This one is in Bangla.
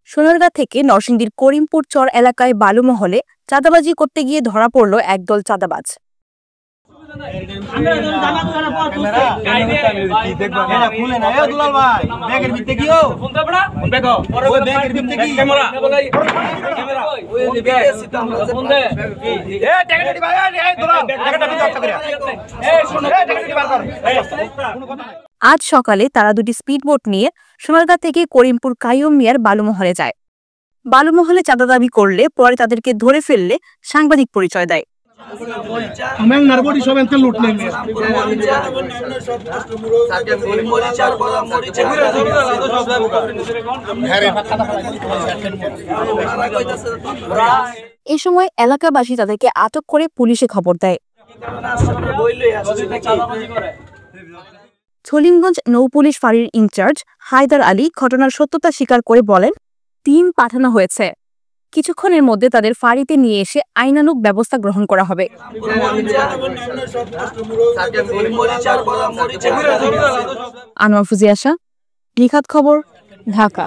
সোনারগাঁ থেকে নরসিংদীর করিমপুর চর এলাকায় বালুমহলে চাঁদাবাজি করতে গিয়ে ধরা পড়ল একদল চাঁদাবাজ। আজ সকালে তারা দুটি স্পিডবোট নিয়ে সোনারগাঁ থেকে করিমপুর কাইয়ুম মিয়ার বালুমহলে যায়। বালুমহলে চাঁদা দাবি করলে পরে তাদেরকে ধরে ফেললে সাংবাদিক পরিচয় দেয়। এই সময় এলাকাবাসী তাদেরকে আটক করে পুলিশে খবর দেয়। সলিমগঞ্জ নৌপুলিশ ফাঁড়ির ইনচার্জ হায়দার আলী ঘটনার সত্যতা স্বীকার করে বলেন, টিম পাঠানো হয়েছে, কিছুক্ষণের মধ্যে তাদের ফাঁড়িতে নিয়ে এসে আইনানুগ ব্যবস্থা গ্রহণ করা হবে। আনোয়ার ফুজিয়াশা, নিখাত খবর, ঢাকা।